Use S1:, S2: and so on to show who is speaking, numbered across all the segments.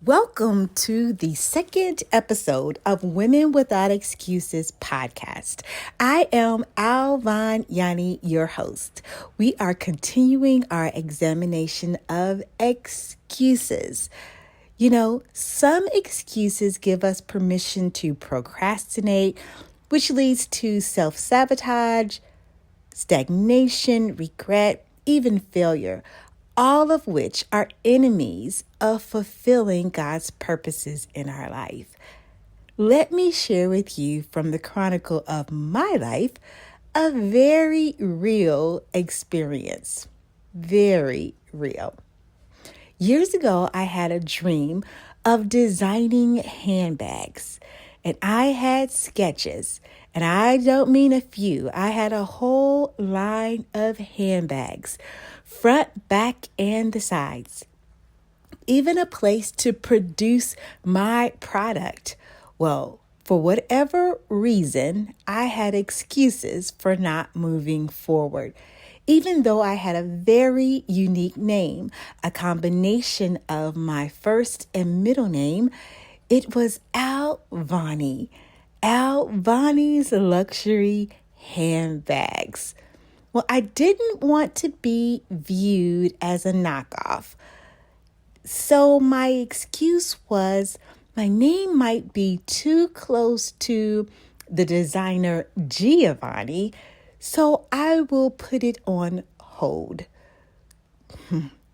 S1: Welcome to the second episode of Women Without Excuses podcast. I am Alvan Yani, your host. We are continuing our examination of excuses. You know, some excuses give us permission to procrastinate, which leads to self-sabotage, stagnation, regret, even failure, all of which are enemies of fulfilling God's purposes in our life. Let me share with you from the chronicle of my life a very real experience. Very real. Years ago, I had a dream of designing handbags, and I had sketches, and I don't mean a few. I had a whole line of handbags, front, back, and the sides. Even a place to produce my product. Well, for whatever reason, I had excuses for not moving forward. Even though I had a very unique name, a combination of my first and middle name, it was Alvani. Alvani's Luxury Handbags. Well, I didn't want to be viewed as a knockoff. So my excuse was my name might be too close to the designer Giovanni, so I will put it on hold.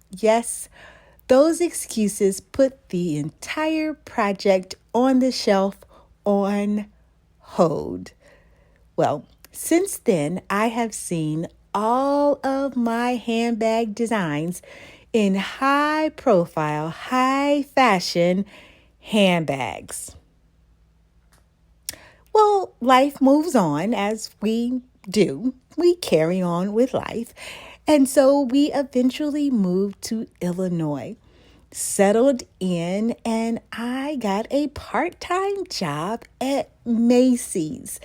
S1: Yes, those excuses put the entire project on the shelf on hold. Well, since then, I have seen all of my handbag designs in high profile, high fashion handbags. Well, life moves on as we do. We carry on with life. And so we eventually moved to Illinois, settled in, and I got a part-time job at Macy's.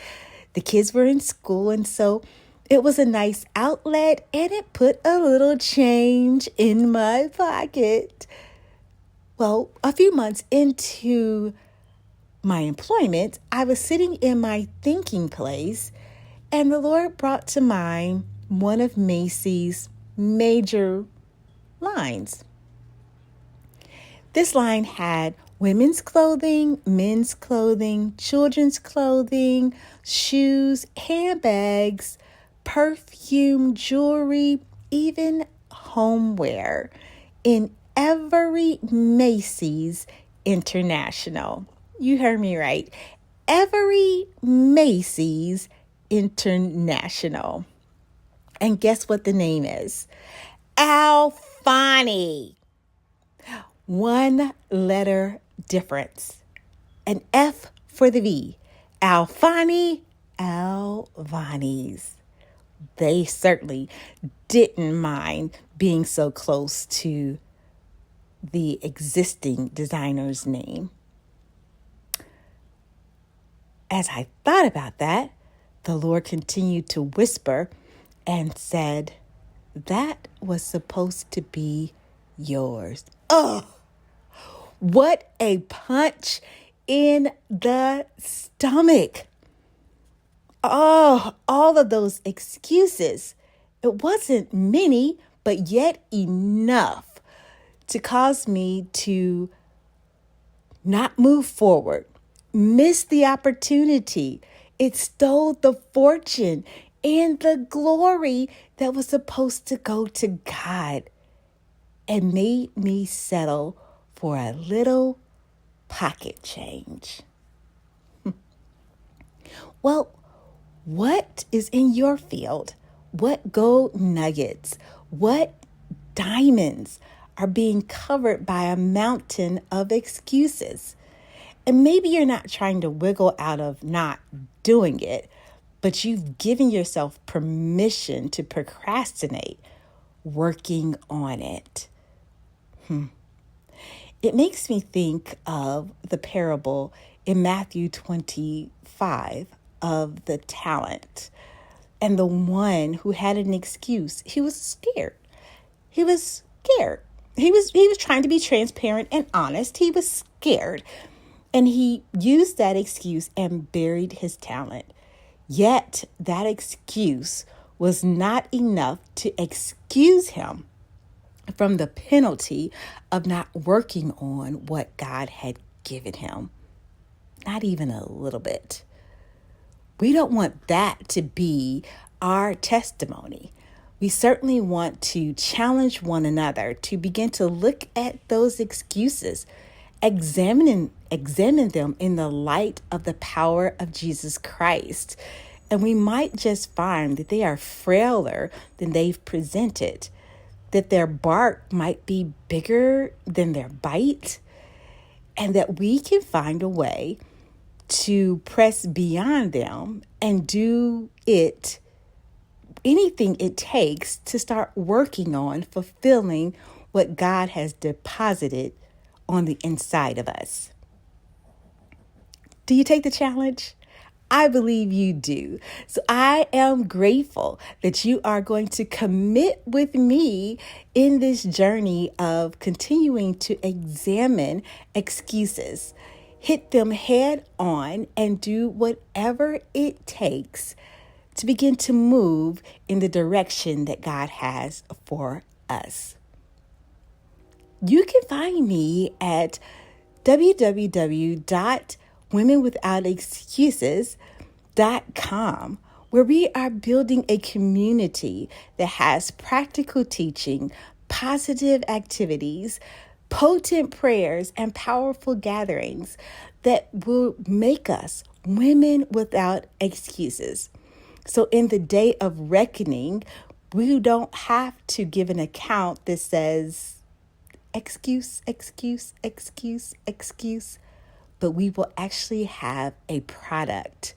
S1: The kids were in school, and so it was a nice outlet, and it put a little change in my pocket. Well, a few months into my employment, I was sitting in my thinking place, and the Lord brought to mind one of Macy's major lines. This line had women's clothing, men's clothing, children's clothing, shoes, handbags, perfume, jewelry, even homeware in every Macy's International. You heard me right. Every Macy's International. And guess what the name is? Alfani. One letter difference. An F for the V. Alfani, Alvani's. They certainly didn't mind being so close to the existing designer's name. As I thought about that, the Lord continued to whisper and said, that was supposed to be yours. Oh, what a punch in the stomach. Oh, all of those excuses. It wasn't many, but yet enough to cause me to not move forward, miss the opportunity. It stole the fortune and the glory that was supposed to go to God and made me settle for a little pocket change. Well, what is in your field? What gold nuggets? What diamonds are being covered by a mountain of excuses? And maybe you're not trying to wiggle out of not doing it, but you've given yourself permission to procrastinate working on it. It makes me think of the parable in Matthew 25 of the talent and the one who had an excuse. He was scared. He was scared. He was trying to be transparent and honest. He was scared. And he used that excuse and buried his talent. Yet that excuse was not enough to excuse him from the penalty of not working on what God had given him. Not even a little bit. We don't want that to be our testimony. We certainly want to challenge one another to begin to look at those excuses, examine them in the light of the power of Jesus Christ. And we might just find that they are frailer than they've presented, that their bark might be bigger than their bite, and that we can find a way to press beyond them and do anything it takes to start working on fulfilling what God has deposited on the inside of us. Do you take the challenge? I believe you do. So I am grateful that you are going to commit with me in this journey of continuing to examine excuses, hit them head on, and do whatever it takes to begin to move in the direction that God has for us. You can find me at www.womenwithoutexcuses.com, where we are building a community that has practical teaching, positive activities, potent prayers, and powerful gatherings that will make us women without excuses. So in the day of reckoning, we don't have to give an account that says, excuse, but we will actually have a product,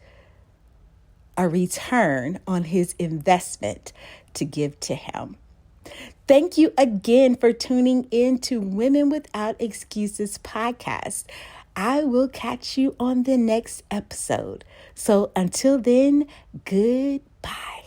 S1: a return on his investment to give to him. Thank you again for tuning in to Women Without Excuses podcast. I will catch you on the next episode. So until then, goodbye.